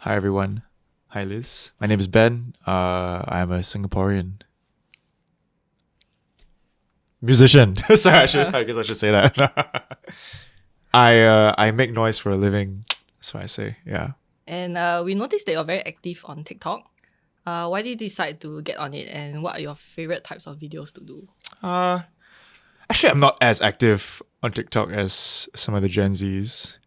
Hi everyone. Hi Liz. My name is Ben. I'm a Singaporean musician. Sorry, I guess I should say that. I make noise for a living. That's what I say. Yeah. And we noticed that you're very active on TikTok. Why did you decide to get on it, and what are your favorite types of videos to do? Actually, I'm not as active on TikTok as some of the Gen Zs.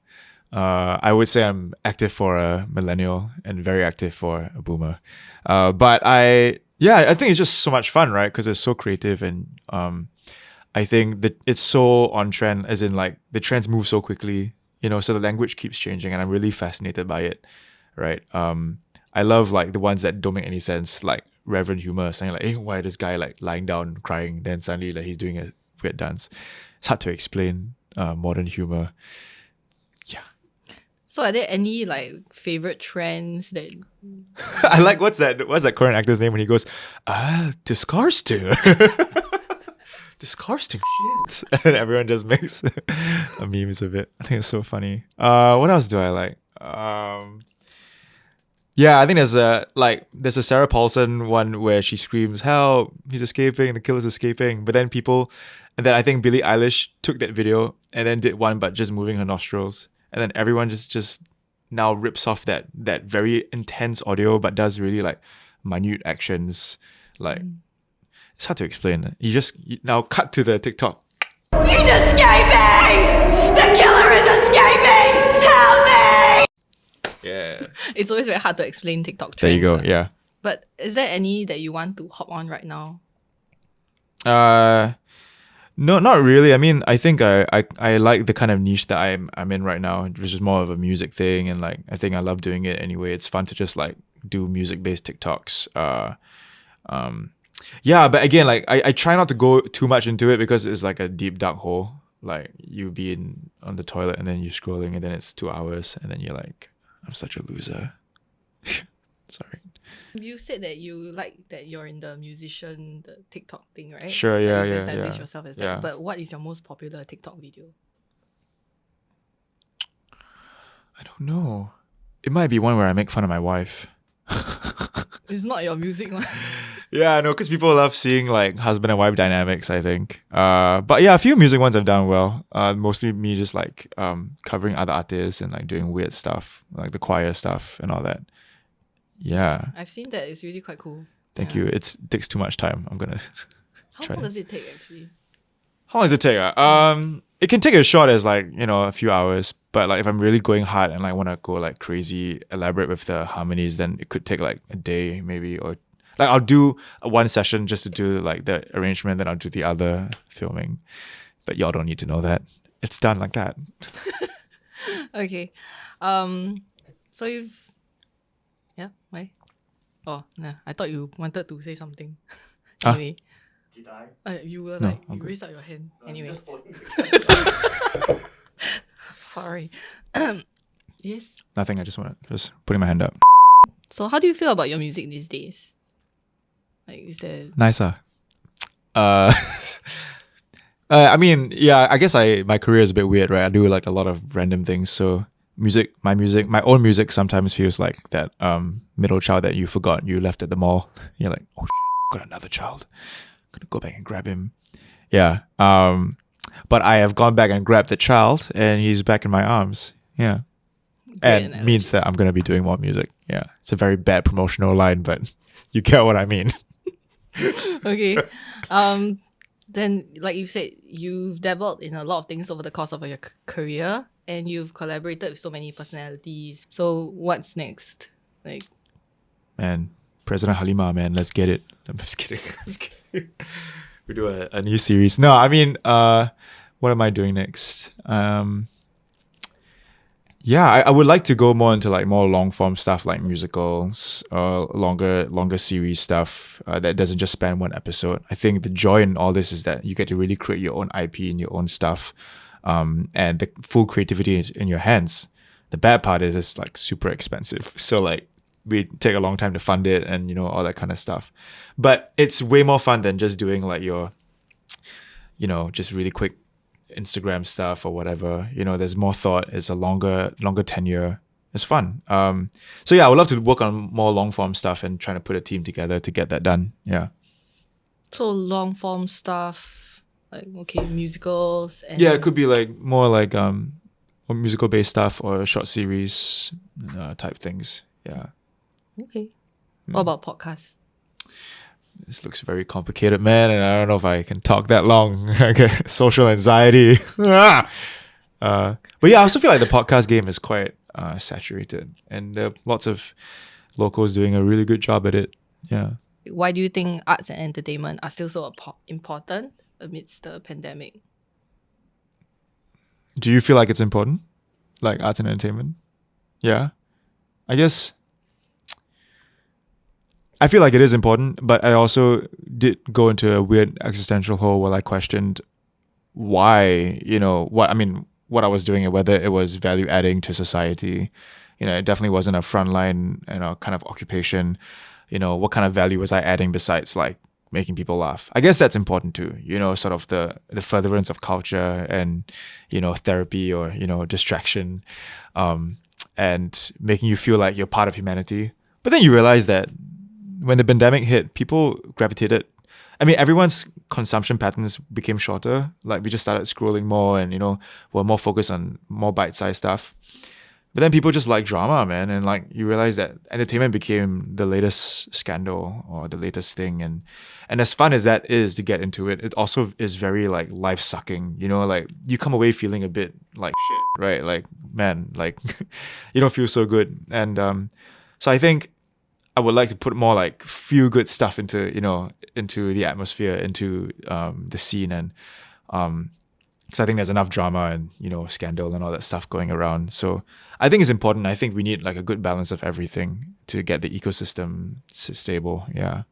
I would say I'm active for a millennial and very active for a boomer. But I think it's just so much fun, right? Because it's so creative, and I think that it's so on trend, as in like the trends move so quickly, so the language keeps changing, and I'm really fascinated by it, right? I love like the ones that don't make any sense, like Reverend Humor saying like, "Hey, why this guy like lying down crying?" Then suddenly like he's doing a weird dance. It's hard to explain modern humor. Yeah. So are there any like favorite trends that I like what's that Korean actor's name when he goes, disgusting. Disgusting shit. And everyone just makes memes of it. I think it's so funny. What else do I like? Yeah, I think there's a Sarah Paulson one where she screams, "Help, he's escaping, the killer's escaping." But then and then I think Billie Eilish took that video and then did one but just moving her nostrils. And then everyone just now rips off that very intense audio but does really like minute actions. Like it's hard to explain. You now cut to the TikTok. He's escaping! The killer is escaping! Help me! Yeah. it's always very hard to explain TikTok trends. There you go, yeah. But is there any that you want to hop on right now? No, not really. I mean, I think I like the kind of niche that I'm in right now, which is more of a music thing, and like I think I love doing it anyway. It's fun to just like do music-based TikToks. Yeah, but again, like I try not to go too much into it because it's like a deep dark hole. Like you be on the toilet and then you're scrolling and then it's 2 hours and then you're like, I'm such a loser. Sorry. You said that you like that you're in the TikTok thing, right? Sure, Like yeah, you yeah, established yeah. yourself as that. Yeah. But what is your most popular TikTok video? I don't know. It might be one where I make fun of my wife. It's not your music one. Yeah, no, because people love seeing like husband and wife dynamics, I think. But yeah, a few music ones I've done well. Mostly me just like covering other artists and like doing weird stuff, like the choir stuff and all that. Yeah. I've seen that. It's really quite cool. Thank you. It takes too much time. I'm gonna How try. long does it take actually? How long does it take? It can take as short as like, a few hours. But like if I'm really going hard and like want to go like crazy elaborate with the harmonies, then it could take like a day maybe, or like I'll do one session just to do like the arrangement, then I'll do the other filming. But y'all don't need to know that. It's done like that. Okay. So why? Oh, no. I thought you wanted to say something. Anyway. Did I? You were No, like, I'm you good. raised up your hand. Anyway. Sorry. Yes. Nothing. I just putting my hand up. So how do you feel about your music these days? Like, is there... Nicer. I mean, yeah, I guess my career is a bit weird, right? I do like a lot of random things. So my own music sometimes feels like that middle child that you forgot you left at the mall. You're like, oh shit, got another child. I'm gonna go back and grab him. Yeah. But I have gone back and grabbed the child and he's back in my arms. Yeah. And means that I'm gonna be doing more music. Yeah. It's a very bad promotional line, but you get what I mean. Okay. Then, like you said, you've dabbled in a lot of things over the course of your career, and you've collaborated with so many personalities. So what's next? Like, Man, President Halimah, man, let's get it. I'm just kidding. We do a new series. No, I mean, what am I doing next? Yeah, I would like to go more into like more long form stuff like musicals or longer series stuff that doesn't just span one episode. I think the joy in all this is that you get to really create your own IP and your own stuff, and the full creativity is in your hands. The bad part is it's like super expensive, so like we take a long time to fund it and all that kind of stuff. But it's way more fun than just doing like your, just really quick Instagram stuff or whatever. There's more thought. It's a longer tenure. it's fun. So yeah, I would love to work on more long form stuff and trying to put a team together to get that done. Yeah. So long form stuff, like okay, musicals and Yeah, it could be like more like musical based stuff or short series type things. Yeah. okay. What about podcasts? This looks very complicated, man, and I don't know if I can talk that long. Okay, social anxiety. But yeah, I also feel like the podcast game is quite saturated, and there are lots of locals doing a really good job at it. Yeah. Why do you think arts and entertainment are still so important amidst the pandemic? Do you feel like it's important? Like arts and entertainment? Yeah. I guess I feel like it is important, but I also did go into a weird existential hole where I questioned why, what I was doing and whether it was value adding to society. It definitely wasn't a frontline, kind of occupation. What kind of value was I adding besides like making people laugh? I guess that's important too, sort of the furtherance of culture and, therapy or, distraction, and making you feel like you're part of humanity. But then you realize that when the pandemic hit, people gravitated. I mean, everyone's consumption patterns became shorter. Like we just started scrolling more and, we're more focused on more bite-sized stuff. But then people just like drama, man. And like you realize that entertainment became the latest scandal or the latest thing. And as fun as that is to get into it, it also is very like life-sucking. Like you come away feeling a bit like shit, right? Like, man, like you don't feel so good. And so I think I would like to put more like feel good stuff into the atmosphere, into the scene, and because I think there's enough drama and scandal and all that stuff going around. So I think it's important. I think we need like a good balance of everything to get the ecosystem stable. Yeah.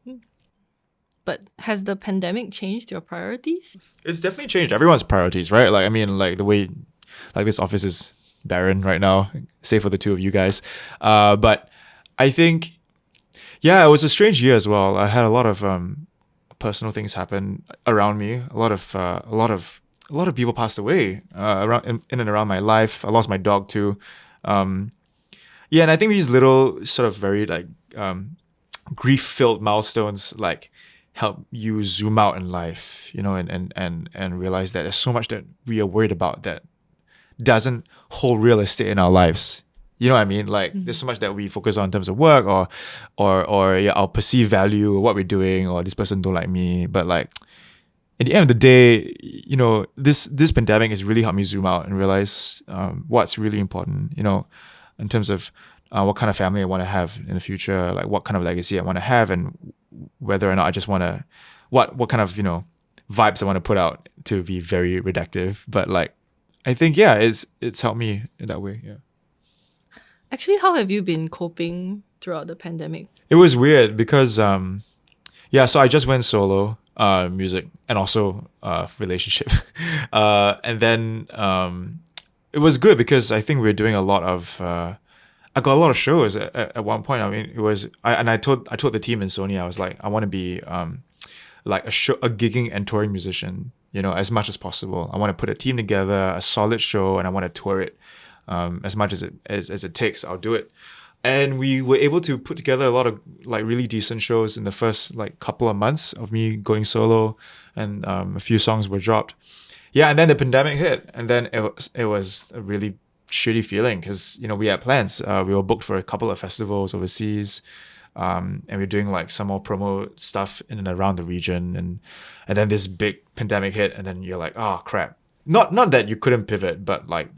But has the pandemic changed your priorities? It's definitely changed everyone's priorities, right? Like I mean, like the way like this office is barren right now, save for the two of you guys. But I think. Yeah, it was a strange year as well. I had a lot of personal things happen around me. A lot of people passed away around in and around my life. I lost my dog too. Yeah, and I think these little sort of very like grief-filled milestones like help you zoom out in life, and realize that there's so much that we are worried about that doesn't hold real estate in our lives. You know what I mean? Like there's so much that we focus on in terms of work or our perceived value or what we're doing or this person don't like me. But like at the end of the day, this pandemic has really helped me zoom out and realize what's really important, in terms of what kind of family I want to have in the future, like what kind of legacy I want to have, and whether or not I just want to, what kind of, vibes I want to put out, to be very reductive. But like, I think, yeah, it's helped me in that way. Yeah. Actually, how have you been coping throughout the pandemic? It was weird because, so I just went solo, music and also relationship. And then it was good because I think we were doing a lot of, I got a lot of shows at one point. I mean, I told the team in Sony, I was like, I want to be like a gigging and touring musician, as much as possible. I want to put a team together, a solid show, and I want to tour it. As much as it takes, I'll do it. And we were able to put together a lot of like really decent shows in the first like couple of months of me going solo, and a few songs were dropped. Yeah, and then the pandemic hit, and then it was a really shitty feeling because we had plans. We were booked for a couple of festivals overseas, and we were doing like some more promo stuff in and around the region, and then this big pandemic hit, and then you're like, oh crap. Not that you couldn't pivot, but like,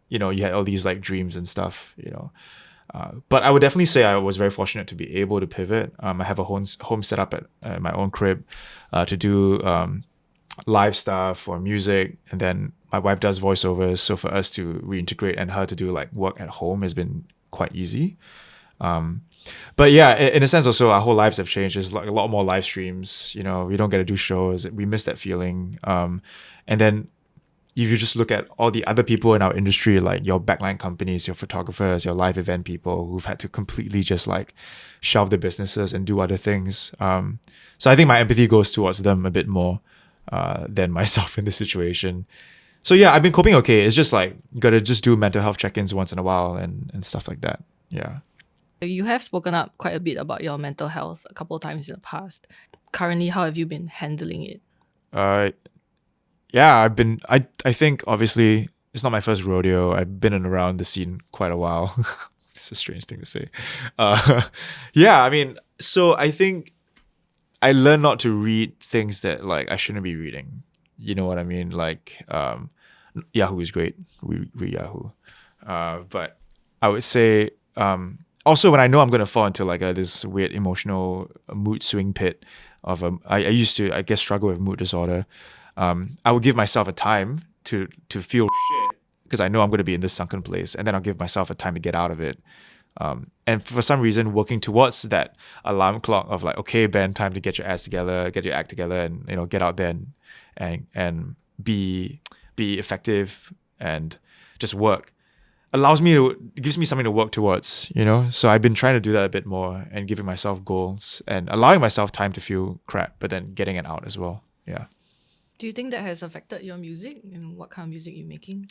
you had all these like dreams and stuff, but I would definitely say I was very fortunate to be able to pivot. I have a home set up at my own crib to do live stuff or music, and then my wife does voiceovers, so for us to reintegrate and her to do like work at home has been quite easy. But yeah, in a sense also our whole lives have changed. There's like a lot more live streams, we don't get to do shows. We miss that feeling. And then if you just look at all the other people in our industry, like your backline companies, your photographers, your live event people who've had to completely just like shelve their businesses and do other things. So I think my empathy goes towards them a bit more than myself in this situation. So yeah, I've been coping okay. It's just like you gotta just do mental health check-ins once in a while and stuff like that. Yeah. You have spoken up quite a bit about your mental health a couple of times in the past. Currently, how have you been handling it? Yeah, I think obviously it's not my first rodeo. I've been in around the scene quite a while. It's a strange thing to say. Yeah, I mean, so I think I learned not to read things that like I shouldn't be reading. You know what I mean? Like Yahoo is great. We read Yahoo. But I would say also when I know I'm gonna fall into like this weird emotional mood swing pit of I used to I guess struggle with mood disorder. I would give myself a time to feel shit because I know I'm gonna be in this sunken place, and then I'll give myself a time to get out of it. And for some reason, working towards that alarm clock of like, okay, Ben, time to get your ass together, get your act together, and get out there and be effective and just work gives me something to work towards, So I've been trying to do that a bit more and giving myself goals and allowing myself time to feel crap, but then getting it out as well. Yeah. Do you think that has affected your music and what kind of music you're making?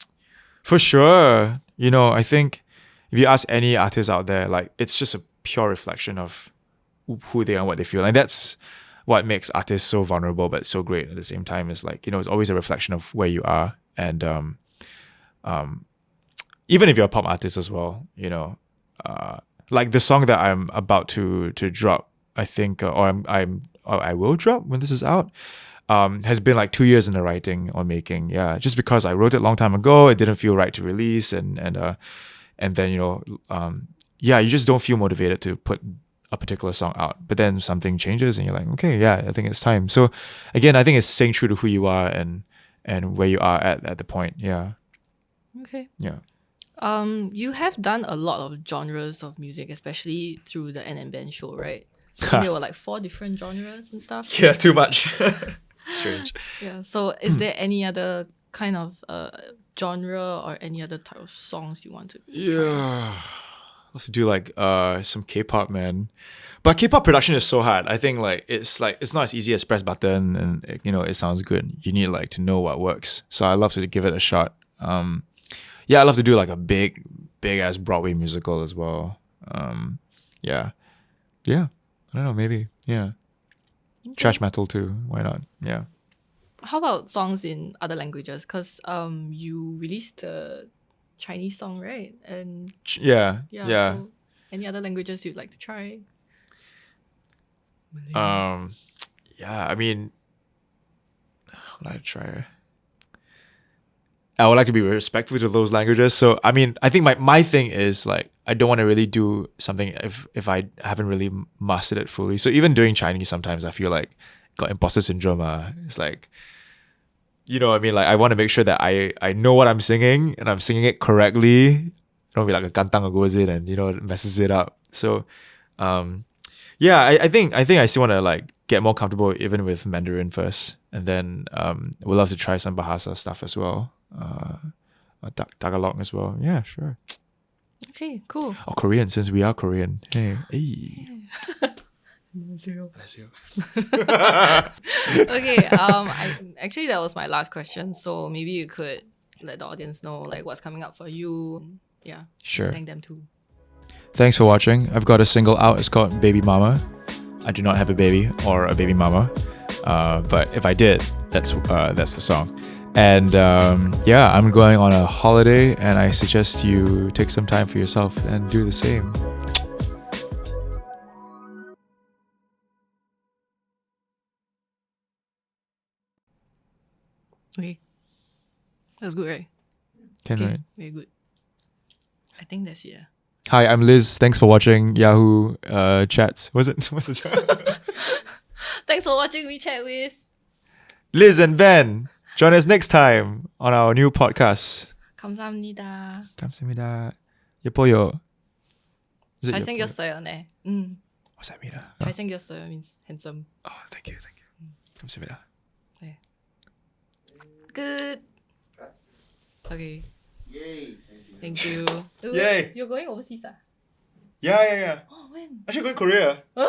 For sure. I think if you ask any artist out there, like it's just a pure reflection of who they are and what they feel. And that's what makes artists so vulnerable but so great at the same time. Is like, it's always a reflection of where you are. And even if you're a pop artist as well, like the song that I'm about to drop, I think, or I will drop when this is out, has been like 2 years in the writing or making. Yeah, just because I wrote it a long time ago, it didn't feel right to release, and then yeah, you just don't feel motivated to put a particular song out. But then something changes, and you're like, okay, yeah, I think it's time. So again, I think it's staying true to who you are and where you are at the point. Yeah. Okay. Yeah. You have done a lot of genres of music, especially through the N and Ben show, right? I think there were like 4 different genres and stuff. Yeah, too much. Strange. Yeah. So is there any other kind of genre or any other type of songs you want to try? Yeah. I'll have to do like some K-pop, man. But K-pop production is so hard. I think it's not as easy as press button and it sounds good. You need like to know what works. So I love to give it a shot. Yeah, I love to do like a big ass Broadway musical as well. Yeah. I don't know, maybe. Yeah. Okay. Trash metal too. Why not? Yeah. How about songs in other languages? Because you released a Chinese song, right? And Yeah. So any other languages you'd like to try? Yeah, I mean, I'd like to try. I would like to be respectful to those languages. So I mean, I think my thing is like I don't want to really do something if I haven't really mastered it fully. So even doing Chinese, sometimes I feel like got imposter syndrome. It's like, I mean, like I want to make sure that I know what I'm singing and I'm singing it correctly. Don't be like a kantang who goes in and messes it up. So, yeah, I think I still want to like get more comfortable even with Mandarin first, and then we'll love to try some Bahasa stuff as well. Tagalog as well. Yeah, sure. Okay, cool. Or Korean, since we are Korean. Hey. Okay, actually that was my last question. So maybe you could let the audience know like what's coming up for you. Yeah. Sure. Just thank them too. Thanks for watching. I've got a single out. It's called Baby Mama. I do not have a baby or a baby mama, but if I did, that's the song. And yeah, I'm going on a holiday, and I suggest you take some time for yourself and do the same. Okay. That was good, right? Can right? Very good. I think that's it. Hi, I'm Liz. Thanks for watching Yahoo Chats. What's the chat? Thanks for watching WeChat with Liz and Ben. Join us next time on our new podcast. 감사합니다. 감사합니다. 예뻐요. Is it 잘생겼어요, 네. What's that mean? 잘생겼어요 means handsome. Oh, thank you. 감사합니다. 네. Good. Okay. Yay. Thank you. Yay. You're going overseas, ah? Yeah. Oh, when? Actually, going Korea. Huh?